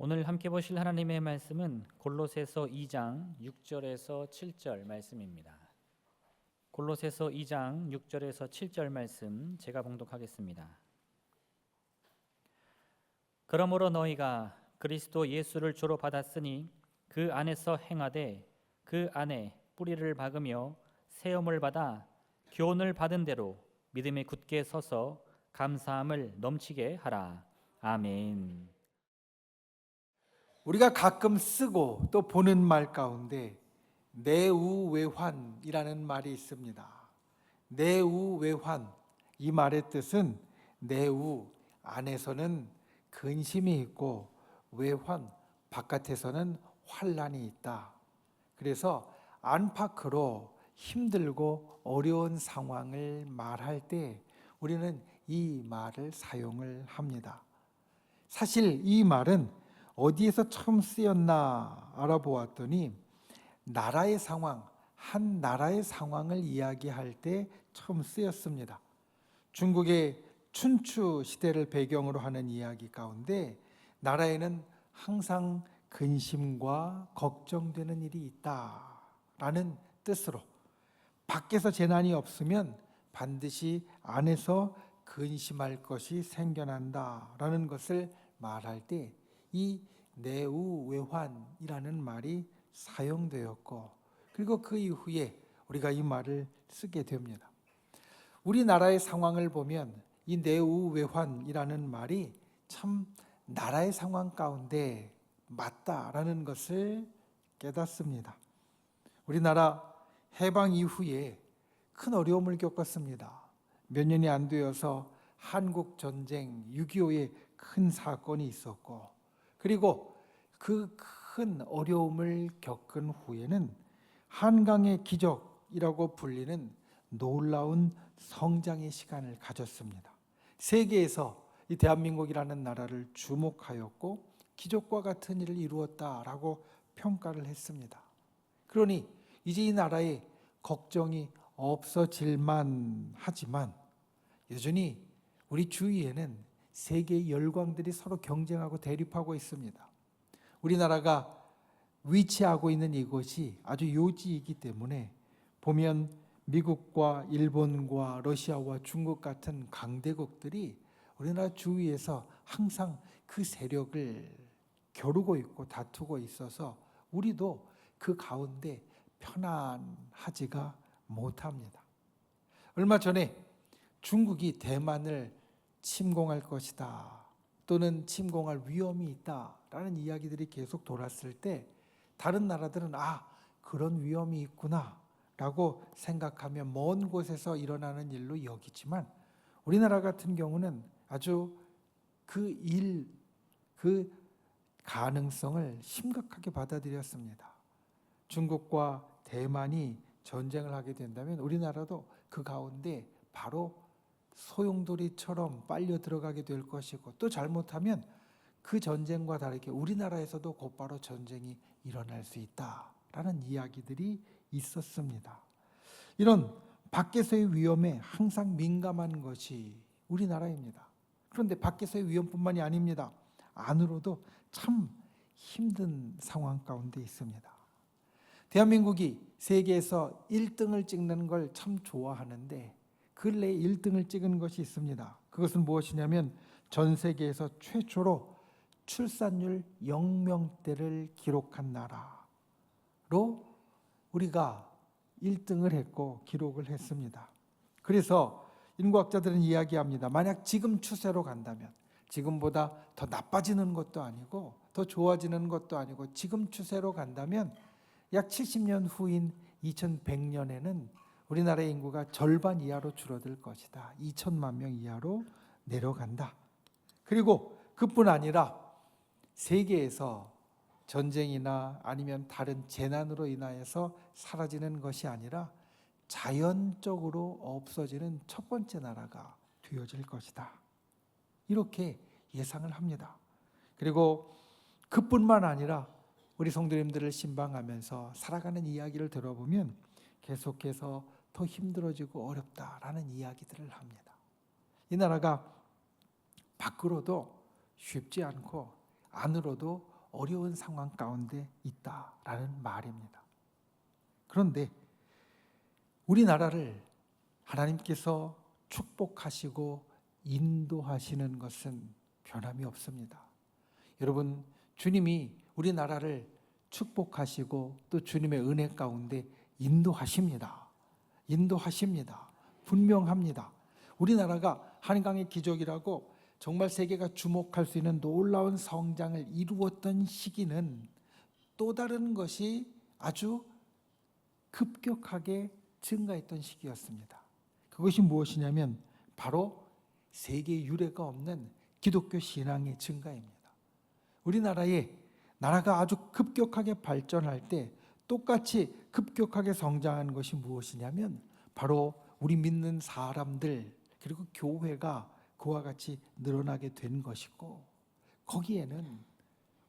오늘 함께 보실 하나님의 말씀은 골로새서 2장 6절에서 7절 말씀입니다. 골로새서 2장 6절에서 7절 말씀 제가 봉독하겠습니다. 그러므로 너희가 그리스도 예수를 주로 받았으니 그 안에서 행하되 그 안에 뿌리를 박으며 세움을 받아 교훈을 받은 대로 믿음에 굳게 서서 감사함을 넘치게 하라. 아멘. 우리가 가끔 쓰고 또 보는 말 가운데 내우외환이라는 말이 있습니다. 내우외환, 이 말의 뜻은 내우, 안에서는 근심이 있고 외환, 바깥에서는 환란이 있다. 그래서 안팎으로 힘들고 어려운 상황을 말할 때 우리는 이 말을 사용을 합니다. 사실 이 말은 어디에서 처음 쓰였나 알아보았더니 나라의 상황, 한 나라의 상황을 이야기할 때 처음 쓰였습니다. 중국의 춘추 시대를 배경으로 하는 이야기 가운데 나라에는 항상 근심과 걱정되는 일이 있다라는 뜻으로 밖에서 재난이 없으면 반드시 안에서 근심할 것이 생겨난다라는 것을 말할 때 이 내우외환이라는 말이 사용되었고, 그리고 그 이후에 우리가 이 말을 쓰게 됩니다. 우리나라의 상황을 보면 이 내우외환이라는 말이 참 나라의 상황 가운데 맞다라는 것을 깨닫습니다. 우리나라 해방 이후에 큰 어려움을 겪었습니다. 몇 년이 안 되어서 한국 전쟁 6.25의 큰 사건이 있었고, 그리고 그 큰 어려움을 겪은 후에는 한강의 기적이라고 불리는 놀라운 성장의 시간을 가졌습니다. 세계에서 이 대한민국이라는 나라를 주목하였고 기적과 같은 일을 이루었다라고 평가를 했습니다. 그러니 이제 이 나라에 걱정이 없어질만 하지만 여전히 우리 주위에는 세계의 열강들이 서로 경쟁하고 대립하고 있습니다. 우리나라가 위치하고 있는 이곳이 아주 요지이기 때문에 보면 미국과 일본과 러시아와 중국 같은 강대국들이 우리나라 주위에서 항상 그 세력을 겨루고 있고 다투고 있어서 우리도 그 가운데 편안하지가 못합니다. 얼마 전에 중국이 대만을 침공할 것이다, 또는 침공할 위험이 있다라는 이야기들이 계속 돌았을 때 다른 나라들은 그런 위험이 있구나 라고 생각하며 먼 곳에서 일어나는 일로 여기지만 우리나라 같은 경우는 아주 그 가능성을 심각하게 받아들였습니다. 중국과 대만이 전쟁을 하게 된다면 우리나라도 그 가운데 바로 소용돌이처럼 빨려 들어가게 될 것이고, 또 잘못하면 그 전쟁과 다르게 우리나라에서도 곧바로 전쟁이 일어날 수 있다라는 이야기들이 있었습니다. 이런 밖에서의 위험에 항상 민감한 것이 우리나라입니다. 그런데 밖에서의 위험뿐만이 아닙니다. 안으로도 참 힘든 상황 가운데 있습니다. 대한민국이 세계에서 1등을 찍는 걸 참 좋아하는데 근래에 1등을 찍은 것이 있습니다. 그것은 무엇이냐면 전 세계에서 최초로 출산율 0명대를 기록한 나라로 우리가 1등을 했고 기록을 했습니다. 그래서 인구학자들은 이야기합니다. 만약 지금 추세로 간다면, 지금보다 더 나빠지는 것도 아니고 더 좋아지는 것도 아니고 지금 추세로 간다면 약 70년 후인 2100년에는 우리나라의 인구가 절반 이하로 줄어들 것이다. 2천만 명 이하로 내려간다. 그리고 그뿐 아니라 세계에서 전쟁이나 아니면 다른 재난으로 인하여서 사라지는 것이 아니라 자연적으로 없어지는 첫 번째 나라가 되어질 것이다. 이렇게 예상을 합니다. 그리고 그뿐만 아니라 우리 성도님들을 신방하면서 살아가는 이야기를 들어보면 계속해서 더 힘들어지고 어렵다라는 이야기들을 합니다. 이 나라가 밖으로도 쉽지 않고 안으로도 어려운 상황 가운데 있다라는 말입니다. 그런데 우리나라를 하나님께서 축복하시고 인도하시는 것은 변함이 없습니다. 여러분, 주님이 우리나라를 축복하시고 또 주님의 은혜 가운데 인도하십니다. 분명합니다. 우리나라가 한강의 기적이라고 정말 세계가 주목할 수 있는 놀라운 성장을 이루었던 시기는 또 다른 것이 아주 급격하게 증가했던 시기였습니다. 그것이 무엇이냐면 바로 세계 유례가 없는 기독교 신앙의 증가입니다. 우리나라의 나라가 아주 급격하게 발전할 때 똑같이 급격하게 성장한 것이 무엇이냐면 바로 우리 믿는 사람들 그리고 교회가 그와 같이 늘어나게 된 것이고, 거기에는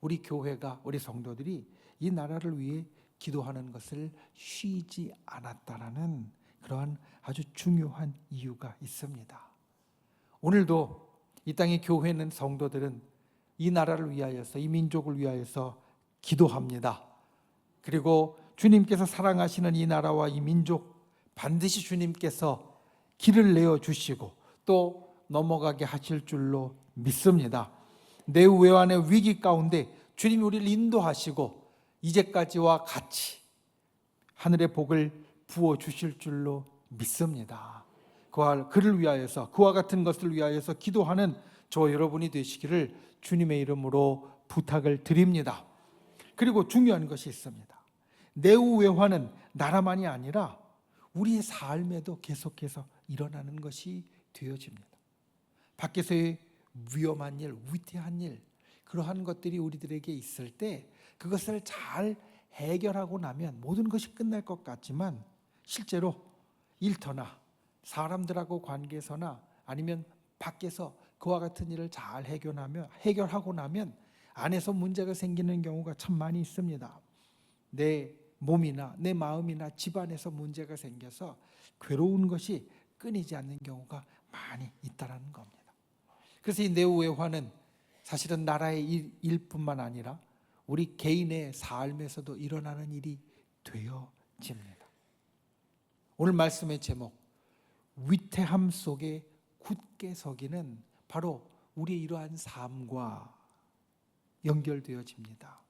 우리 교회가, 우리 성도들이 이 나라를 위해 기도하는 것을 쉬지 않았다라는 그러한 아주 중요한 이유가 있습니다. 오늘도 이 땅의 교회에 있는 성도들은 이 나라를 위하여서, 이 민족을 위하여서 기도합니다. 그리고 주님께서 사랑하시는 이 나라와 이 민족 반드시 주님께서 길을 내어주시고 또 넘어가게 하실 줄로 믿습니다. 내후외환의 위기 가운데 주님이 우리를 인도하시고 이제까지와 같이 하늘의 복을 부어주실 줄로 믿습니다. 그를 위하여서, 그와 같은 것을 위하여서 기도하는 저 여러분이 되시기를 주님의 이름으로 부탁을 드립니다. 그리고 중요한 것이 있습니다. 내후외환은 나라만이 아니라 우리의 삶에도 계속해서 일어나는 것이 되어집니다. 밖에서의 위험한 일, 위태한 일, 그러한 것들이 우리들에게 있을 때 그것을 잘 해결하고 나면 모든 것이 끝날 것 같지만 실제로 일터나 사람들하고 관계에서나 아니면 밖에서 그와 같은 일을 잘 해결하고 나면 안에서 문제가 생기는 경우가 참 많이 있습니다. 내 몸이나 내 마음이나 집안에서 문제가 생겨서 괴로운 것이 끊이지 않는 경우가 많이 있다는 겁니다. 그래서 이 내후외환은 사실은 나라의 일뿐만 아니라 우리 개인의 삶에서도 일어나는 일이 되어집니다. 오늘 말씀의 제목, 위태함 속에 굳게 서기는 바로 우리의 이러한 삶과 연결되어집니다.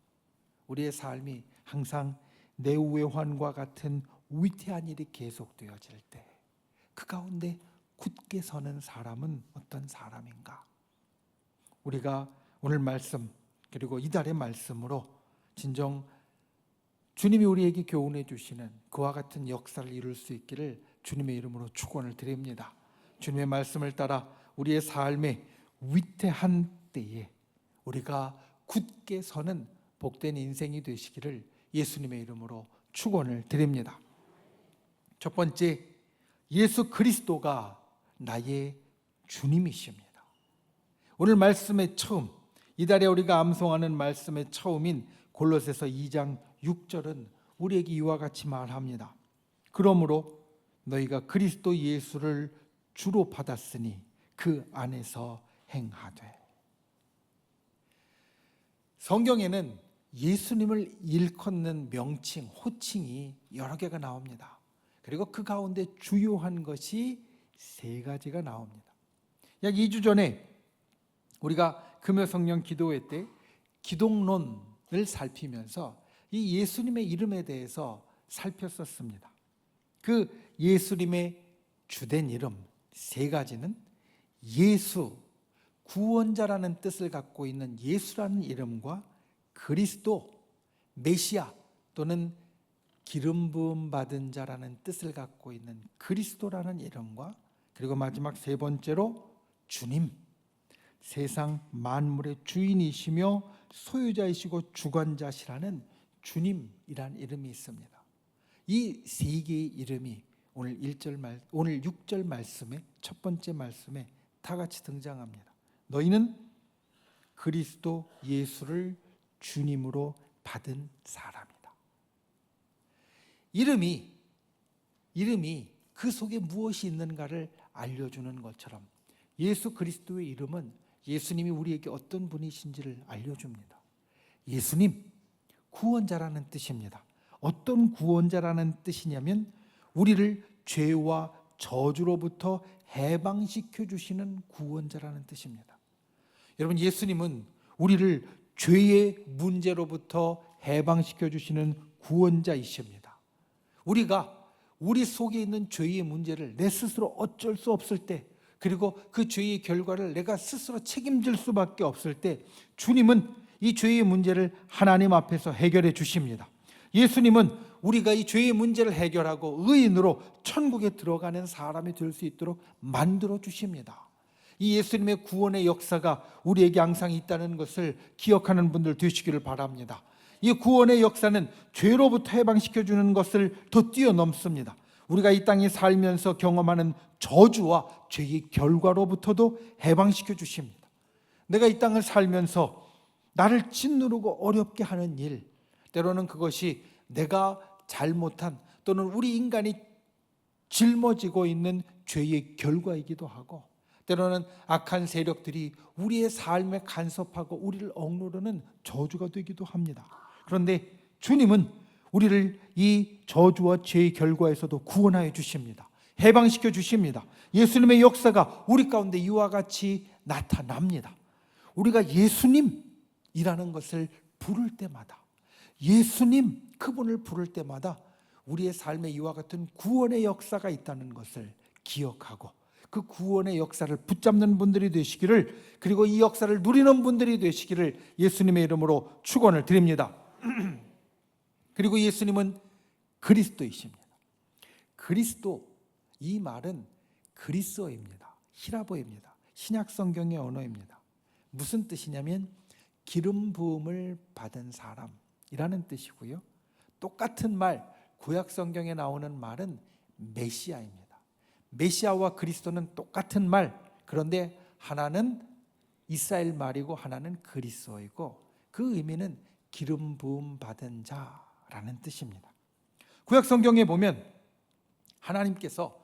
우리의 삶이 항상 내후외환과 같은 위태한 일이 계속되어질 때 그 가운데 굳게 서는 사람은 어떤 사람인가? 우리가 오늘 말씀 그리고 이달의 말씀으로 진정 주님이 우리에게 교훈해 주시는 그와 같은 역사를 이룰 수 있기를 주님의 이름으로 축원을 드립니다. 주님의 말씀을 따라 우리의 삶의 위태한 때에 우리가 굳게 서는 복된 인생이 되시기를 예수님의 이름으로 축원을 드립니다. 첫 번째, 예수 그리스도가 나의 주님이십니다. 오늘 말씀의 처음, 이달에 우리가 암송하는 말씀의 처음인 골로새서 2장 6절은 우리에게 이와 같이 말합니다. 그러므로 너희가 그리스도 예수를 주로 받았으니 그 안에서 행하되. 성경에는 예수님을 일컫는 명칭, 호칭이 여러 개가 나옵니다. 그리고 그 가운데 주요한 것이 세 가지가 나옵니다. 약 2주 전에 우리가 금요성령 기도회 때 기독론을 살피면서 이 예수님의 이름에 대해서 살폈었습니다. 그 예수님의 주된 이름 세 가지는 예수, 구원자라는 뜻을 갖고 있는 예수라는 이름과 그리스도, 메시아 또는 기름 부음 받은 자라는 뜻을 갖고 있는 그리스도라는 이름과 그리고 마지막 세 번째로 주님, 세상 만물의 주인이시며 소유자이시고 주관자시라는 주님이라는 이름이 있습니다. 이 세 개의 이름이 오늘 6절 말씀의 첫 번째 말씀에 다 같이 등장합니다. 너희는 그리스도 예수를 주님으로 받은 사람이다. 이름이 그 속에 무엇이 있는가를 알려주는 것처럼 예수 그리스도의 이름은 예수님이 우리에게 어떤 분이신지를 알려줍니다. 예수님, 구원자라는 뜻입니다. 어떤 구원자라는 뜻이냐면 우리를 죄와 저주로부터 해방시켜 주시는 구원자라는 뜻입니다. 여러분, 예수님은 우리를 죄의 문제로부터 해방시켜 주시는 구원자이십니다. 우리가 우리 속에 있는 죄의 문제를 내 스스로 어쩔 수 없을 때, 그리고 그 죄의 결과를 내가 스스로 책임질 수밖에 없을 때 주님은 이 죄의 문제를 하나님 앞에서 해결해 주십니다. 예수님은 우리가 이 죄의 문제를 해결하고 의인으로 천국에 들어가는 사람이 될 수 있도록 만들어 주십니다. 이 예수님의 구원의 역사가 우리에게 항상 있다는 것을 기억하는 분들 되시기를 바랍니다. 이 구원의 역사는 죄로부터 해방시켜주는 것을 더 뛰어넘습니다. 우리가 이 땅에 살면서 경험하는 저주와 죄의 결과로부터도 해방시켜 주십니다. 내가 이 땅을 살면서 나를 짓누르고 어렵게 하는 일, 때로는 그것이 내가 잘못한 또는 우리 인간이 짊어지고 있는 죄의 결과이기도 하고, 때로는 악한 세력들이 우리의 삶에 간섭하고 우리를 억누르는 저주가 되기도 합니다. 그런데 주님은 우리를 이 저주와 죄의 결과에서도 구원하여 주십니다. 해방시켜 주십니다. 예수님의 역사가 우리 가운데 이와 같이 나타납니다. 우리가 예수님이라는 것을 부를 때마다, 예수님 그분을 부를 때마다 우리의 삶에 이와 같은 구원의 역사가 있다는 것을 기억하고 그 구원의 역사를 붙잡는 분들이 되시기를, 그리고 이 역사를 누리는 분들이 되시기를 예수님의 이름으로 축원을 드립니다. 그리고 예수님은 그리스도이십니다. 그리스도, 이 말은 그리스어입니다. 히라보입니다. 신약 성경의 언어입니다. 무슨 뜻이냐면 기름 부음을 받은 사람이라는 뜻이고요. 똑같은 말, 구약 성경에 나오는 말은 메시아입니다. 메시아와 그리스도는 똑같은 말, 그런데 하나는 이스라엘 말이고 하나는 그리스어이고, 그 의미는 기름 부음 받은 자라는 뜻입니다. 구약 성경에 보면 하나님께서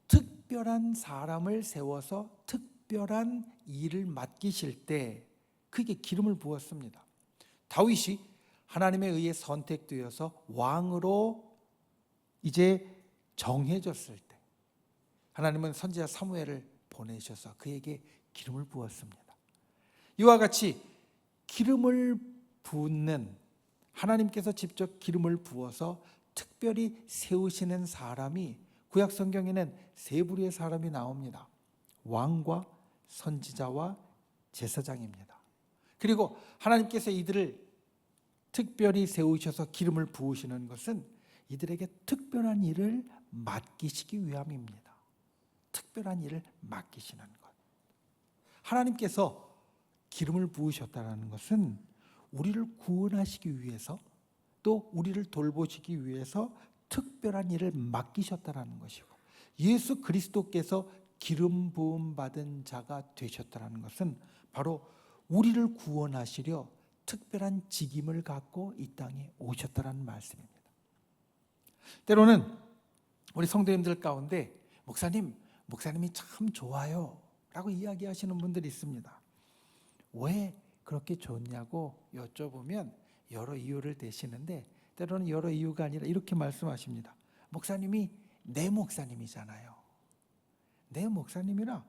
특별한 사람을 세워서 특별한 일을 맡기실 때 그게 기름을 부었습니다. 다윗이 하나님에 의해 선택되어서 왕으로 이제 정해졌을 때 하나님은 선지자 사무엘을 보내셔서 그에게 기름을 부었습니다. 이와 같이 기름을 붓는, 하나님께서 직접 기름을 부어서 특별히 세우시는 사람이, 구약 성경에는 세 부류의 사람이 나옵니다. 왕과 선지자와 제사장입니다. 그리고 하나님께서 이들을 특별히 세우셔서 기름을 부으시는 것은 이들에게 특별한 일을 맡기시기 위함입니다. 특별한 일을 맡기시는 것. 하나님께서 기름을 부으셨다는 것은 우리를 구원하시기 위해서, 또 우리를 돌보시기 위해서 특별한 일을 맡기셨다는 것이고, 예수 그리스도께서 기름 부음 받은 자가 되셨다는 것은 바로 우리를 구원하시려 특별한 직임을 갖고 이 땅에 오셨다는 말씀입니다. 때로는 우리 성도님들 가운데 목사님이 참 좋아요 라고 이야기하시는 분들이 있습니다. 왜 그렇게 좋냐고 여쭤보면 여러 이유를 대시는데, 때로는 여러 이유가 아니라 이렇게 말씀하십니다. 목사님이 내 목사님이잖아요. 내 목사님이라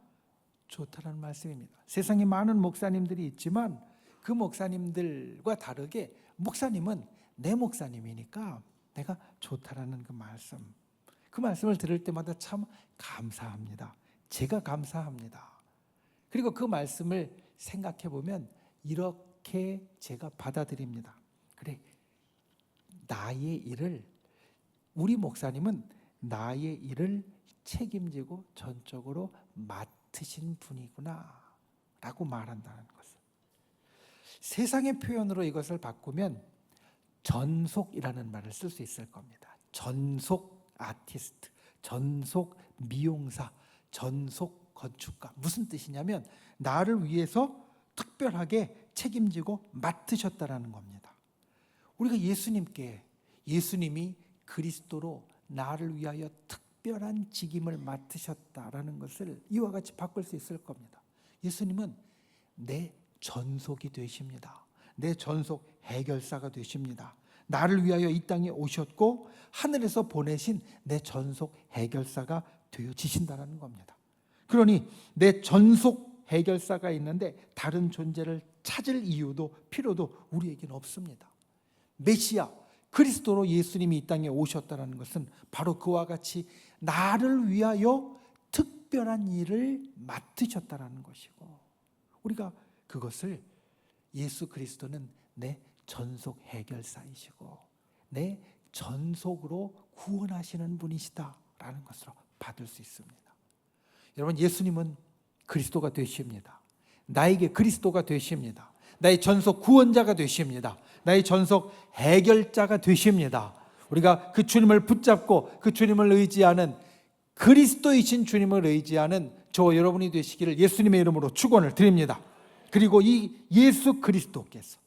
좋다는 말씀입니다. 세상에 많은 목사님들이 있지만 그 목사님들과 다르게 목사님은 내 목사님이니까 내가 좋다라는 그 말씀을 들을 때마다 참 감사합니다. 제가 감사합니다. 그리고 그 말씀을 생각해 보면 이렇게 제가 받아들입니다. 그래, 나의 일을, 우리 목사님은 나의 일을 책임지고 전적으로 맡으신 분이구나 라고 말한다는 것을, 세상의 표현으로 이것을 바꾸면 전속이라는 말을 쓸 수 있을 겁니다. 전속 아티스트, 전속 미용사, 전속 건축가. 무슨 뜻이냐면 나를 위해서 특별하게 책임지고 맡으셨다라는 겁니다. 우리가 예수님이 그리스도로 나를 위하여 특별한 직임을 맡으셨다라는 것을 이와 같이 바꿀 수 있을 겁니다. 예수님은 내 전속이 되십니다. 내 전속 해결사가 되십니다. 나를 위하여 이 땅에 오셨고 하늘에서 보내신 내 전속 해결사가 되어지신다는 겁니다. 그러니 내 전속 해결사가 있는데 다른 존재를 찾을 이유도 필요도 우리에게는 없습니다. 메시아 그리스도로 예수님이 이 땅에 오셨다는 것은 바로 그와 같이 나를 위하여 특별한 일을 맡으셨다는 것이고, 우리가 그것을 예수 그리스도는 내 전속 해결사이시고 내 전속으로 구원하시는 분이시다라는 것으로 받을 수 있습니다. 여러분, 예수님은 그리스도가 되십니다. 나에게 그리스도가 되십니다. 나의 전속 구원자가 되십니다. 나의 전속 해결자가 되십니다. 우리가 그 주님을 붙잡고 그 주님을 의지하는, 그리스도이신 주님을 의지하는 저와 여러분이 되시기를 예수님의 이름으로 축원을 드립니다. 그리고 이 예수 그리스도께서,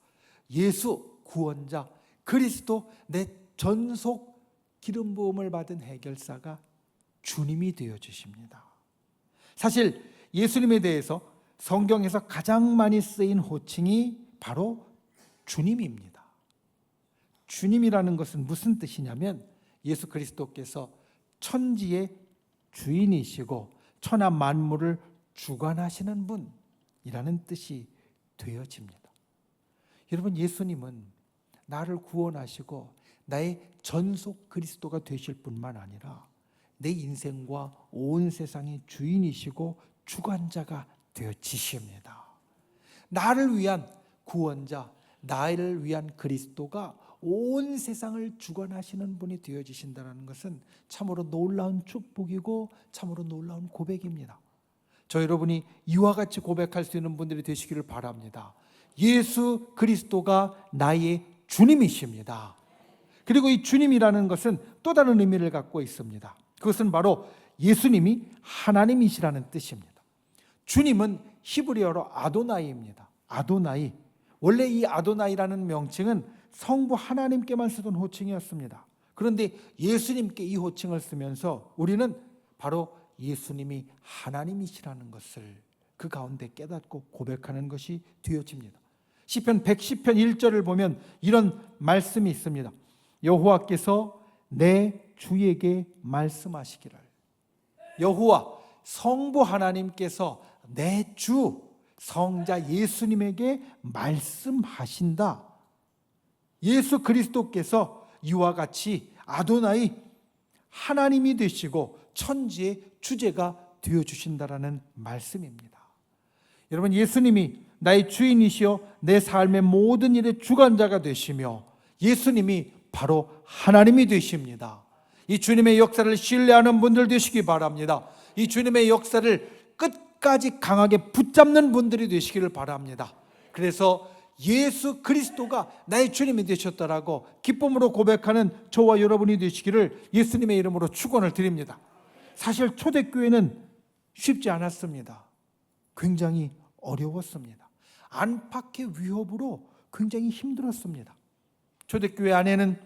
예수 구원자 그리스도, 내 전속 기름 부음을 받은 해결사가 주님이 되어 주십니다. 사실 예수님에 대해서 성경에서 가장 많이 쓰인 호칭이 바로 주님입니다. 주님이라는 것은 무슨 뜻이냐면 예수 그리스도께서 천지의 주인이시고 천하 만물을 주관하시는 분이라는 뜻이 되어집니다. 여러분, 예수님은 나를 구원하시고 나의 전속 그리스도가 되실 뿐만 아니라 내 인생과 온 세상의 주인이시고 주관자가 되어지십니다. 나를 위한 구원자, 나를 위한 그리스도가 온 세상을 주관하시는 분이 되어지신다는 것은 참으로 놀라운 축복이고 참으로 놀라운 고백입니다. 저 여러분이 이와 같이 고백할 수 있는 분들이 되시기를 바랍니다. 예수 그리스도가 나의 주님이십니다. 그리고 이 주님이라는 것은 또 다른 의미를 갖고 있습니다. 그것은 바로 예수님이 하나님이시라는 뜻입니다. 주님은 히브리어로 아도나이입니다. 아도나이. 원래 이 아도나이라는 명칭은 성부 하나님께만 쓰던 호칭이었습니다. 그런데 예수님께 이 호칭을 쓰면서 우리는 바로 예수님이 하나님이시라는 것을 그 가운데 깨닫고 고백하는 것이 되어집니다. 시편 110편 1절을 보면 이런 말씀이 있습니다. 여호와께서 내 주에게 말씀하시기를. 여호와 성부 하나님께서 내 주 성자 예수님에게 말씀하신다. 예수 그리스도께서 이와 같이 아도나이 하나님이 되시고 천지의 주제가 되어주신다라는 말씀입니다. 여러분, 예수님이 나의 주인이시여 내 삶의 모든 일의 주관자가 되시며 예수님이 바로 하나님이 되십니다. 이 주님의 역사를 신뢰하는 분들 되시기 바랍니다. 이 주님의 역사를 끝까지 강하게 붙잡는 분들이 되시기를 바랍니다. 그래서 예수 그리스도가 나의 주님이 되셨다라고 기쁨으로 고백하는 저와 여러분이 되시기를 예수님의 이름으로 축원을 드립니다. 사실 초대교회는 쉽지 않았습니다. 굉장히 어려웠습니다. 안팎의 위협으로 굉장히 힘들었습니다. 초대교회 안에는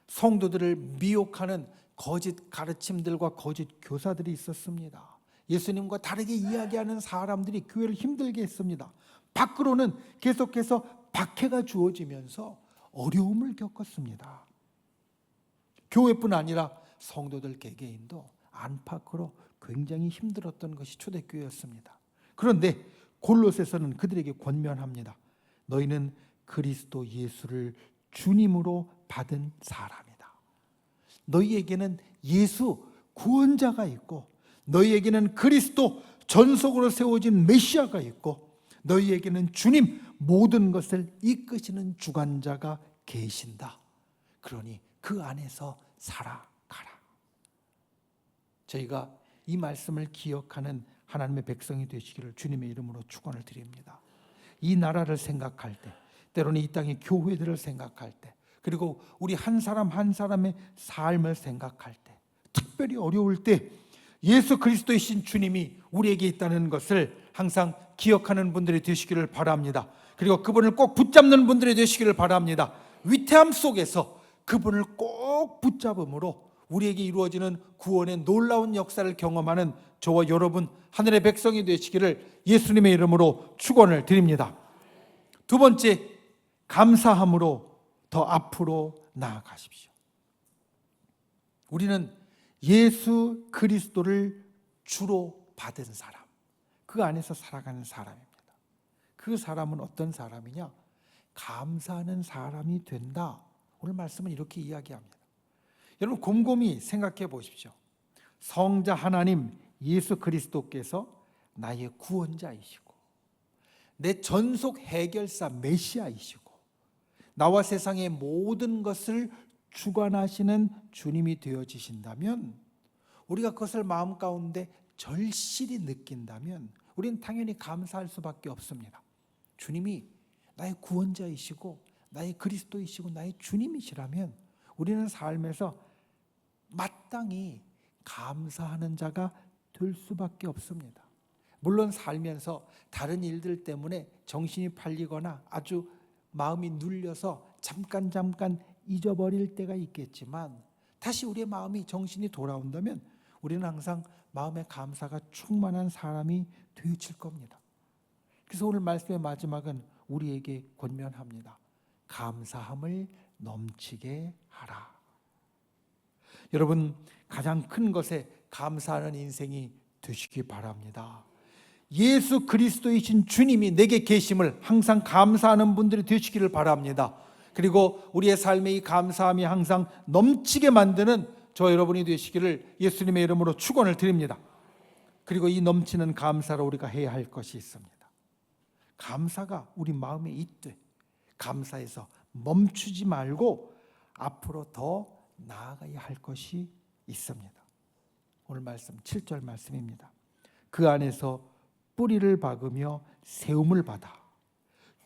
성도들을 미혹하는 거짓 가르침들과 거짓 교사들이 있었습니다. 예수님과 다르게 이야기하는 사람들이 교회를 힘들게 했습니다. 밖으로는 계속해서 박해가 주어지면서 어려움을 겪었습니다. 교회뿐 아니라 성도들 개개인도 안팎으로 굉장히 힘들었던 것이 초대교회였습니다. 그런데 골로새서는 그들에게 권면합니다. 너희는 그리스도 예수를 주님으로 받은 사람이다. 너희에게는 예수 구원자가 있고 너희에게는 그리스도 전속으로 세워진 메시아가 있고 너희에게는 주님 모든 것을 이끄시는 주관자가 계신다. 그러니 그 안에서 살아가라. 저희가 이 말씀을 기억하는 하나님의 백성이 되시기를 주님의 이름으로 축원을 드립니다. 이 나라를 생각할 때, 때로는 이 땅의 교회들을 생각할 때, 그리고 우리 한 사람 한 사람의 삶을 생각할 때, 특별히 어려울 때 예수 그리스도이신 주님이 우리에게 있다는 것을 항상 기억하는 분들이 되시기를 바랍니다. 그리고 그분을 꼭 붙잡는 분들이 되시기를 바랍니다. 위태함 속에서 그분을 꼭 붙잡음으로 우리에게 이루어지는 구원의 놀라운 역사를 경험하는 저와 여러분 하늘의 백성이 되시기를 예수님의 이름으로 축원을 드립니다. 두 번째, 감사함으로 더 앞으로 나아가십시오. 우리는 예수 그리스도를 주로 받은 사람, 그 안에서 살아가는 사람입니다. 그 사람은 어떤 사람이냐? 감사하는 사람이 된다. 오늘 말씀은 이렇게 이야기합니다. 여러분, 곰곰이 생각해 보십시오. 성자 하나님 예수 그리스도께서 나의 구원자이시고 내 전속 해결사 메시아이시고 나와 세상의 모든 것을 주관하시는 주님이 되어지신다면, 우리가 그것을 마음 가운데 절실히 느낀다면 우리는 당연히 감사할 수밖에 없습니다. 주님이 나의 구원자이시고 나의 그리스도이시고 나의 주님이시라면 우리는 삶에서 마땅히 감사하는 자가 될 수밖에 없습니다. 물론 살면서 다른 일들 때문에 정신이 팔리거나 아주 마음이 눌려서 잠깐 잊어버릴 때가 있겠지만, 다시 우리의 마음이 정신이 돌아온다면 우리는 항상 마음의 감사가 충만한 사람이 되어질 겁니다. 그래서 오늘 말씀의 마지막은 우리에게 권면합니다. 감사함을 넘치게 하라. 여러분, 가장 큰 것에 감사하는 인생이 되시기 바랍니다. 예수 그리스도이신 주님이 내게 계심을 항상 감사하는 분들이 되시기를 바랍니다. 그리고 우리의 삶의 이 감사함이 항상 넘치게 만드는 저 여러분이 되시기를 예수님의 이름으로 축원을 드립니다. 그리고 이 넘치는 감사로 우리가 해야 할 것이 있습니다. 감사가 우리 마음에 있되 감사해서 멈추지 말고 앞으로 더 나아가야 할 것이 있습니다. 오늘 말씀 7절 말씀입니다. 그 안에서 뿌리를 박으며 세움을 받아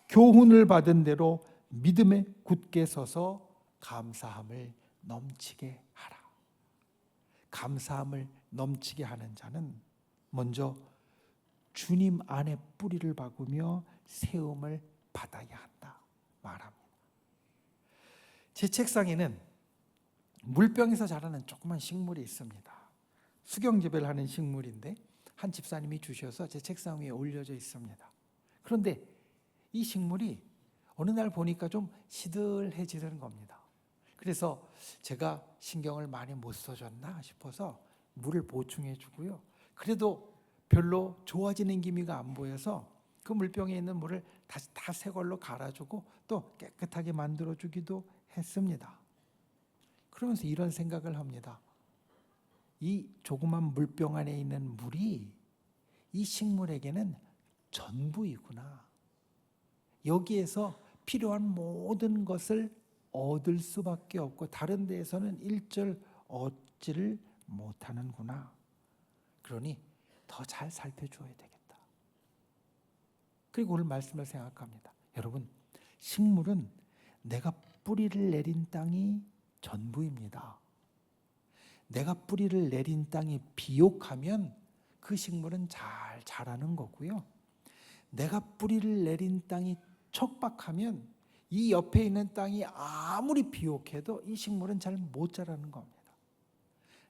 교훈을 받은 대로 믿음에 굳게 서서 감사함을 넘치게 하라. 감사함을 넘치게 하는 자는 먼저 주님 안에 뿌리를 박으며 세움을 받아야 한다 말합니다. 제 책상에는 물병에서 자라는 조그만 식물이 있습니다. 수경재배를 하는 식물인데 한 집사님이 주셔서 제 책상 위에 올려져 있습니다. 그런데 이 식물이 어느 날 보니까 좀 시들해지는 겁니다. 그래서 제가 신경을 많이 못 써줬나 싶어서 물을 보충해 주고요. 그래도 별로 좋아지는 기미가 안 보여서 그 물병에 있는 물을 다시 다 새 걸로 갈아주고 또 깨끗하게 만들어주기도 했습니다. 그러면서 이런 생각을 합니다. 이 조그만 물병 안에 있는 물이 이 식물에게는 전부이구나. 여기에서 필요한 모든 것을 얻을 수밖에 없고 다른 데에서는 일절 얻지를 못하는구나. 그러니 더 잘 살펴줘야 되겠다. 그리고 오늘 말씀을 생각합니다. 여러분, 식물은 내가 뿌리를 내린 땅이 전부입니다. 내가 뿌리를 내린 땅이 비옥하면 그 식물은 잘 자라는 거고요. 내가 뿌리를 내린 땅이 척박하면 이 옆에 있는 땅이 아무리 비옥해도 이 식물은 잘 못 자라는 겁니다.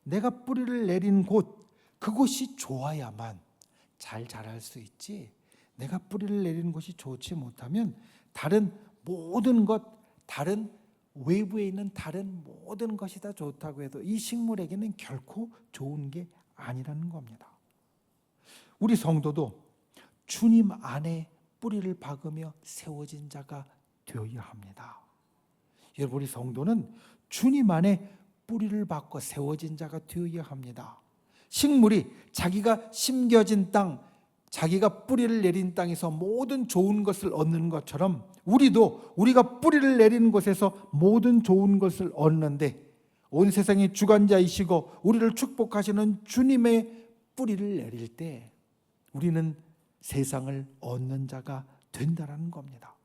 내가 뿌리를 내린 곳, 그곳이 좋아야만 잘 자랄 수 있지, 내가 뿌리를 내리는 곳이 좋지 못하면 다른 모든 것, 다른 외부에 있는 다른 모든 것이 다 좋다고 해도 이 식물에게는 결코 좋은 게 아니라는 겁니다. 우리 성도도 주님 안에 뿌리를 박으며 세워진 자가 되어야 합니다. 여러분, 우리 성도는 주님 안에 뿌리를 박고 세워진 자가 되어야 합니다. 식물이 자기가 심겨진 땅, 자기가 뿌리를 내린 땅에서 모든 좋은 것을 얻는 것처럼 우리도 우리가 뿌리를 내리는 곳에서 모든 좋은 것을 얻는데, 온 세상의 주관자이시고 우리를 축복하시는 주님의 뿌리를 내릴 때 우리는 세상을 얻는 자가 된다는 겁니다.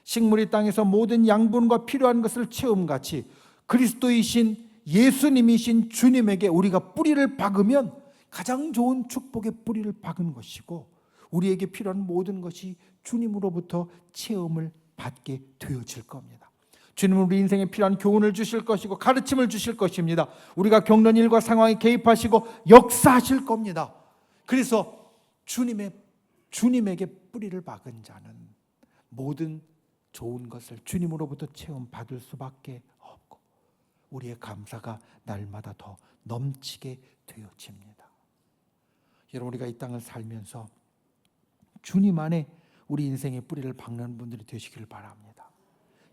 식물이 땅에서 모든 양분과 필요한 것을 채움같이 그리스도이신 예수님이신 주님에게 우리가 뿌리를 박으면 가장 좋은 축복의 뿌리를 박은 것이고, 우리에게 필요한 모든 것이 주님으로부터 체험을 받게 되어질 겁니다. 주님은 우리 인생에 필요한 교훈을 주실 것이고 가르침을 주실 것입니다. 우리가 겪는 일과 상황에 개입하시고 역사하실 겁니다. 그래서 주님에게 뿌리를 박은 자는 모든 좋은 것을 주님으로부터 체험받을 수밖에 없고 우리의 감사가 날마다 더 넘치게 되어집니다. 여러분, 우리가 이 땅을 살면서 주님 안에 우리 인생의 뿌리를 박는 분들이 되시기를 바랍니다.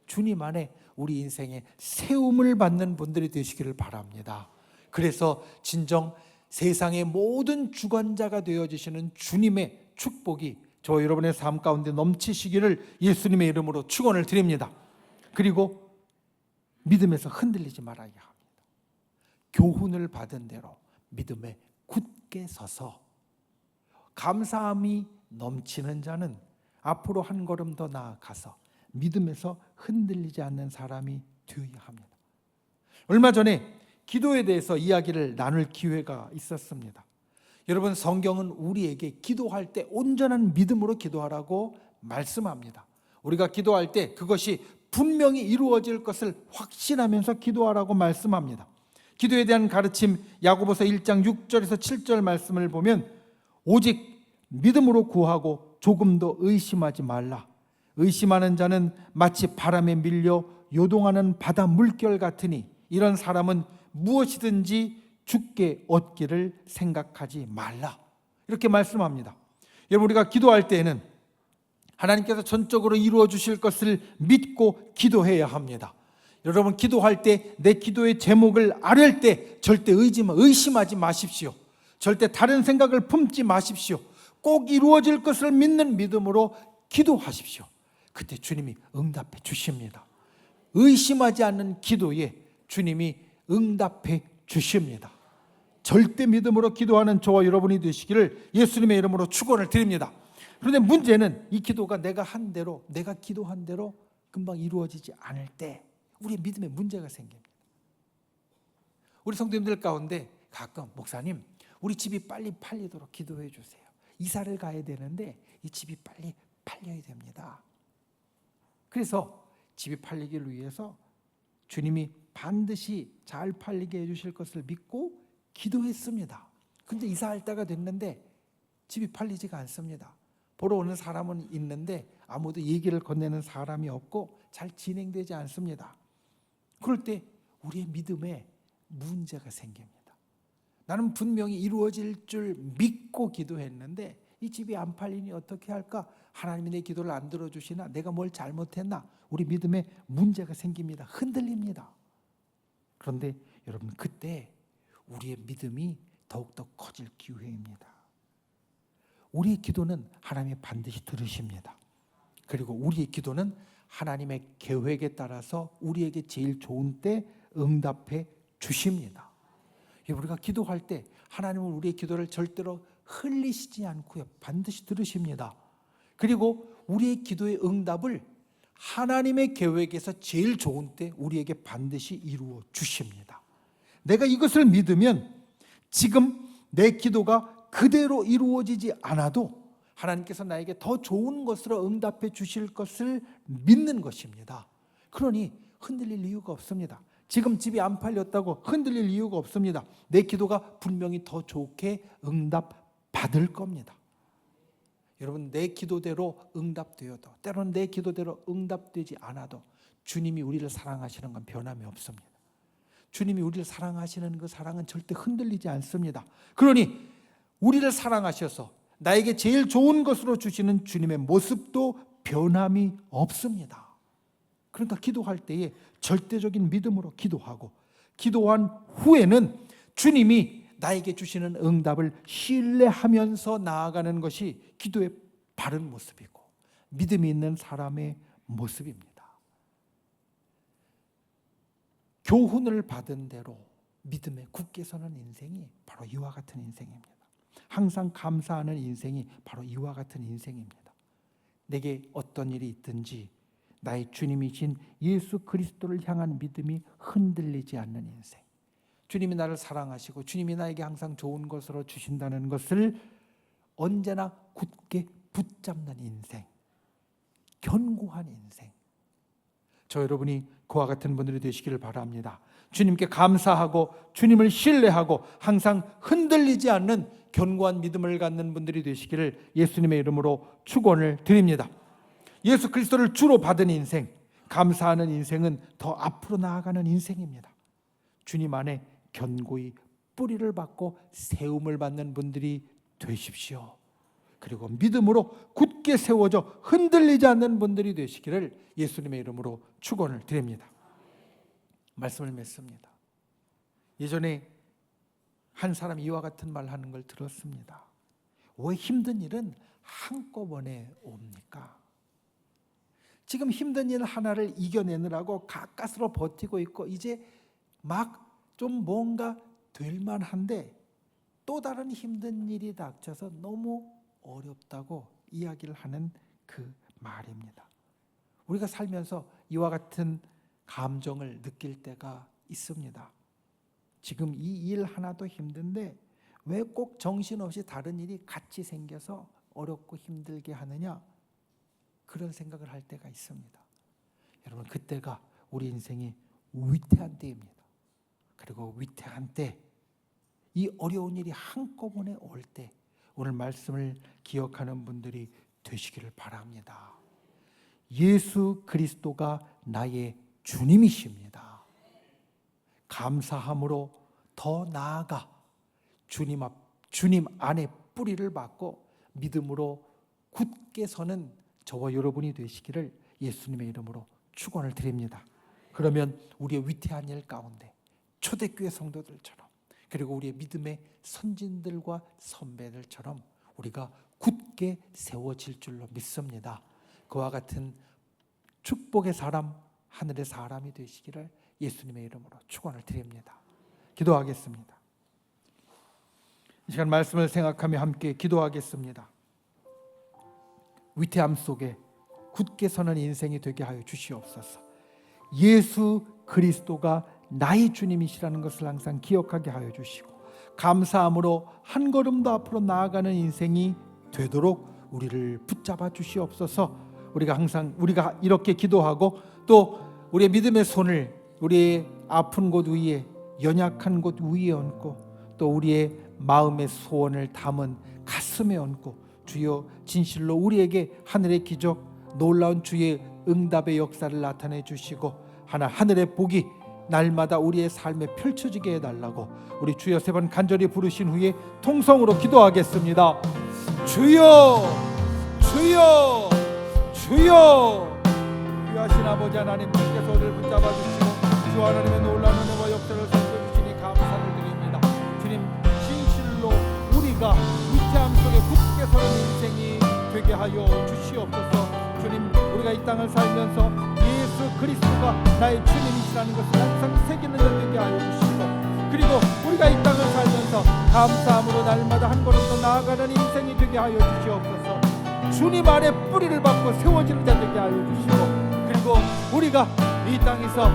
주님 안에 우리 인생의 세움을 받는 분들이 되시기를 바랍니다. 그래서 진정 세상의 모든 주관자가 되어지시는 주님의 축복이 저 여러분의 삶 가운데 넘치시기를 예수님의 이름으로 축원을 드립니다. 그리고 믿음에서 흔들리지 말아야 합니다. 교훈을 받은 대로 믿음에 굳게 서서 감사함이 넘치는 자는 앞으로 한 걸음 더 나아가서 믿음에서 흔들리지 않는 사람이 되어야 합니다. 얼마 전에 기도에 대해서 이야기를 나눌 기회가 있었습니다. 여러분, 성경은 우리에게 기도할 때 온전한 믿음으로 기도하라고 말씀합니다. 우리가 기도할 때 그것이 분명히 이루어질 것을 확신하면서 기도하라고 말씀합니다. 기도에 대한 가르침 야고보서 1장 6절에서 7절 말씀을 보면 오직 믿음으로 구하고 조금도 의심하지 말라. 의심하는 자는 마치 바람에 밀려 요동하는 바다 물결 같으니 이런 사람은 무엇이든지 주께 얻기를 생각하지 말라. 이렇게 말씀합니다. 여러분, 우리가 기도할 때에는 하나님께서 전적으로 이루어 주실 것을 믿고 기도해야 합니다. 여러분, 기도할 때 내 기도의 제목을 아뢰 때 절대 의심하지 마십시오. 절대 다른 생각을 품지 마십시오. 꼭 이루어질 것을 믿는 믿음으로 기도하십시오. 그때 주님이 응답해 주십니다. 의심하지 않는 기도에 주님이 응답해 주십니다. 절대 믿음으로 기도하는 저와 여러분이 되시기를 예수님의 이름으로 축원을 드립니다. 그런데 문제는 이 기도가 내가 기도한 대로 금방 이루어지지 않을 때 우리의 믿음에 문제가 생깁니다. 우리 성도님들 가운데 가끔 목사님, 우리 집이 빨리 팔리도록 기도해 주세요. 이사를 가야 되는데 이 집이 빨리 팔려야 됩니다. 그래서 집이 팔리기를 위해서 주님이 반드시 잘 팔리게 해주실 것을 믿고 기도했습니다. 근데 이사할 때가 됐는데 집이 팔리지가 않습니다. 보러 오는 사람은 있는데 아무도 얘기를 건네는 사람이 없고 잘 진행되지 않습니다. 그럴 때 우리의 믿음에 문제가 생깁니다. 나는 분명히 이루어질 줄 믿고 기도했는데 이 집이 안 팔리니 어떻게 할까? 하나님이 내 기도를 안 들어주시나? 내가 뭘 잘못했나? 우리 믿음에 문제가 생깁니다. 흔들립니다. 그런데 여러분, 그때 우리의 믿음이 더욱더 커질 기회입니다. 우리의 기도는 하나님이 반드시 들으십니다. 그리고 우리의 기도는 하나님의 계획에 따라서 우리에게 제일 좋은 때 응답해 주십니다. 우리가 기도할 때 하나님은 우리의 기도를 절대로 흘리시지 않고요, 반드시 들으십니다. 그리고 우리의 기도의 응답을 하나님의 계획에서 제일 좋은 때 우리에게 반드시 이루어 주십니다. 내가 이것을 믿으면 지금 내 기도가 그대로 이루어지지 않아도 하나님께서 나에게 더 좋은 것으로 응답해 주실 것을 믿는 것입니다. 그러니 흔들릴 이유가 없습니다. 지금 집이 안 팔렸다고 흔들릴 이유가 없습니다. 내 기도가 분명히 더 좋게 응답받을 겁니다. 여러분, 내 기도대로 응답되어도 때로는 내 기도대로 응답되지 않아도 주님이 우리를 사랑하시는 건 변함이 없습니다. 주님이 우리를 사랑하시는 그 사랑은 절대 흔들리지 않습니다. 그러니 우리를 사랑하셔서 나에게 제일 좋은 것으로 주시는 주님의 모습도 변함이 없습니다. 그러니까 기도할 때에 절대적인 믿음으로 기도하고 기도한 후에는 주님이 나에게 주시는 응답을 신뢰하면서 나아가는 것이 기도의 바른 모습이고 믿음이 있는 사람의 모습입니다. 교훈을 받은 대로 믿음에 굳게 서는 인생이 바로 이와 같은 인생입니다. 항상 감사하는 인생이 바로 이와 같은 인생입니다. 내게 어떤 일이 있든지 나의 주님이신 예수 그리스도를 향한 믿음이 흔들리지 않는 인생, 주님이 나를 사랑하시고 주님이 나에게 항상 좋은 것으로 주신다는 것을 언제나 굳게 붙잡는 인생, 견고한 인생, 저 여러분이 그와 같은 분들이 되시기를 바랍니다. 주님께 감사하고 주님을 신뢰하고 항상 흔들리지 않는 견고한 믿음을 갖는 분들이 되시기를 예수님의 이름으로 축원을 드립니다. 예수 그리스도를 주로 받은 인생, 감사하는 인생은 더 앞으로 나아가는 인생입니다. 주님 안에 견고히 뿌리를 받고 세움을 받는 분들이 되십시오. 그리고 믿음으로 굳게 세워져 흔들리지 않는 분들이 되시기를 예수님의 이름으로 축원을 드립니다. 말씀을 맺습니다. 예전에 한 사람이 이와 같은 말 하는 걸 들었습니다. 왜 힘든 일은 한꺼번에 옵니까? 지금 힘든 일 하나를 이겨내느라고 가까스로 버티고 있고 이제 막 좀 뭔가 될 만한데 또 다른 힘든 일이 닥쳐서 너무 어렵다고 이야기를 하는 그 말입니다. 우리가 살면서 이와 같은 감정을 느낄 때가 있습니다. 지금 이 일 하나도 힘든데 왜 꼭 정신없이 다른 일이 같이 생겨서 어렵고 힘들게 하느냐, 그런 생각을 할 때가 있습니다. 여러분, 그때가 우리 인생이 위태한 때입니다. 그리고 위태한 때, 이 어려운 일이 한꺼번에 올 때 오늘 말씀을 기억하는 분들이 되시기를 바랍니다. 예수 그리스도가 나의 주님이십니다. 감사함으로 더 나아가 주님 안에 뿌리를 받고 믿음으로 굳게 서는 저와 여러분이 되시기를 예수님의 이름으로 축원을 드립니다. 그러면 우리의 위태한 일 가운데 초대교회 성도들처럼, 그리고 우리의 믿음의 선진들과 선배들처럼 우리가 굳게 세워질 줄로 믿습니다. 그와 같은 축복의 사람, 하늘의 사람이 되시기를 예수님의 이름으로 축원을 드립니다. 기도하겠습니다. 이 시간 말씀을 생각하며 함께 기도하겠습니다. 위태함 속에 굳게 서는 인생이 되게 하여 주시옵소서. 예수 그리스도가 나의 주님이시라는 것을 항상 기억하게 하여 주시고, 감사함으로 한 걸음 더 앞으로 나아가는 인생이 되도록 우리를 붙잡아 주시옵소서. 우리가 이렇게 기도하고 또 우리의 믿음의 손을 우리의 아픈 곳 위에, 연약한 곳 위에 얹고 또 우리의 마음의 소원을 담은 가슴에 얹고, 주여 진실로 우리에게 하늘의 기적, 놀라운 주의 응답의 역사를 나타내 주시고 하늘의 복이 날마다 우리의 삶에 펼쳐지게 해달라고 우리 주여 세 번 간절히 부르신 후에 통성으로 기도하겠습니다. 주여, 주여, 주여. 귀하신 아버지 하나님, 주께서 우리를 붙잡아 주시고 주 하나님의 놀라운 은혜와 역사를 살펴주시니 감사를 드립니다. 주님, 진실로 우리가 위태함 속에 굳게 서는 인생이 되게 하여 주시옵소서. 주님, 우리가 이 땅을 살면서 예수 그리스도가 나의 주님이시라는 것을 항상 새기는 자 되게 하여 주시고, 그리고 우리가 이 땅을 살면서 감사함으로 날마다 한 걸음 더 나아가는 인생이 되게 하여 주시옵소서. 주님 안에 뿌리를 받고 세워지는 자 되게 하여 주시고, 그리고 우리가 이 땅에서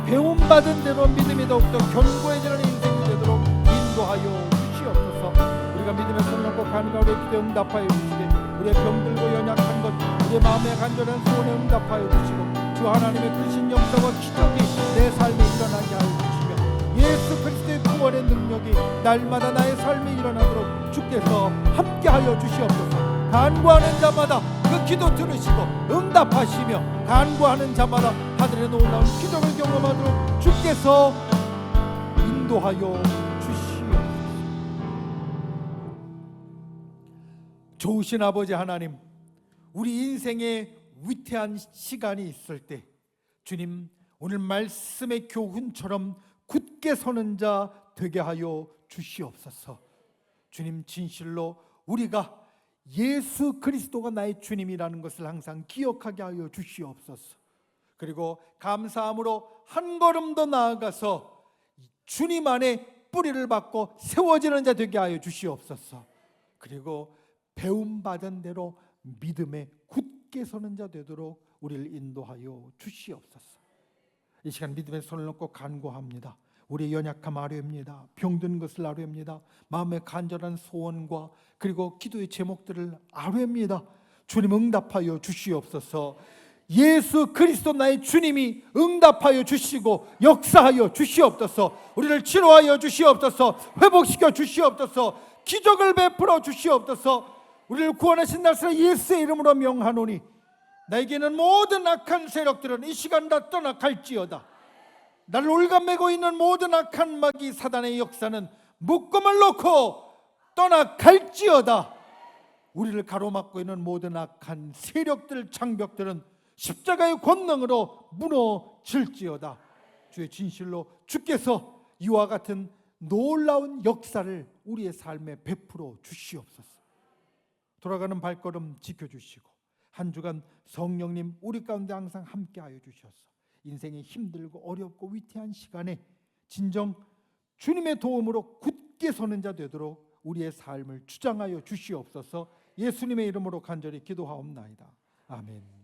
배움받은 대로 믿음이 더욱더 견고해지는 인생이 되도록 인도하여 주시옵소서. 우리가 믿음의 손을 얹고 간구하여 기도에 응답하여 주시되 우리의 병들고 연약한 것, 우리의 마음의 간절한 소원에 응답하여 주시고 주 하나님의 크신 역사와 기적이 내 삶에 일어나게 하여 주시며 예수 그리스도의 구원의 능력이 날마다 나의 삶에 일어나도록 주께서 함께하여 주시옵소서. 간구하는 자마다 그 기도 들으시고 응답하시며 간구하는 자마다 하늘의 놀라운 기적을 경험하도록 주께서 인도하여 주시옵소서. 좋으신 아버지 하나님, 우리 인생에 위태한 시간이 있을 때 주님, 오늘 말씀의 교훈처럼 굳게 서는 자 되게 하여 주시옵소서. 주님, 진실로 우리가 예수 그리스도가 나의 주님이라는 것을 항상 기억하게 하여 주시옵소서. 그리고 감사함으로 한 걸음 더 나아가서 주님 안에 뿌리를 받고 세워지는 자 되게 하여 주시옵소서. 그리고 배움받은 대로 믿음에 굳게 서는 자 되도록 우리를 인도하여 주시옵소서. 이 시간 믿음의 손을 놓고 간구합니다. 우리의 연약함 아뢰옵니다. 병든 것을 아뢰옵니다. 마음의 간절한 소원과 그리고 기도의 제목들을 아뢰옵니다. 주님, 응답하여 주시옵소서. 예수 그리스도 나의 주님이 응답하여 주시고 역사하여 주시옵소서. 우리를 치료하여 주시옵소서. 회복시켜 주시옵소서. 기적을 베풀어 주시옵소서. 우리를 구원하신 날스라 예수의 이름으로 명하노니 나에게는 모든 악한 세력들은 이 시간 다 떠나갈지어다. 나를 올가매고 있는 모든 악한 마귀 사단의 역사는 묶음을 놓고 떠나갈지어다. 우리를 가로막고 있는 모든 악한 세력들, 장벽들은 십자가의 권능으로 무너질지어다. 주의 진실로 주께서 이와 같은 놀라운 역사를 우리의 삶에 베풀어 주시옵소서. 돌아가는 발걸음 지켜주시고 한 주간 성령님 우리 가운데 항상 함께하여 주셔서 인생이 힘들고 어렵고 위태한 시간에 진정 주님의 도움으로 굳게 서는 자 되도록 우리의 삶을 주장하여 주시옵소서. 예수님의 이름으로 간절히 기도하옵나이다. 아멘.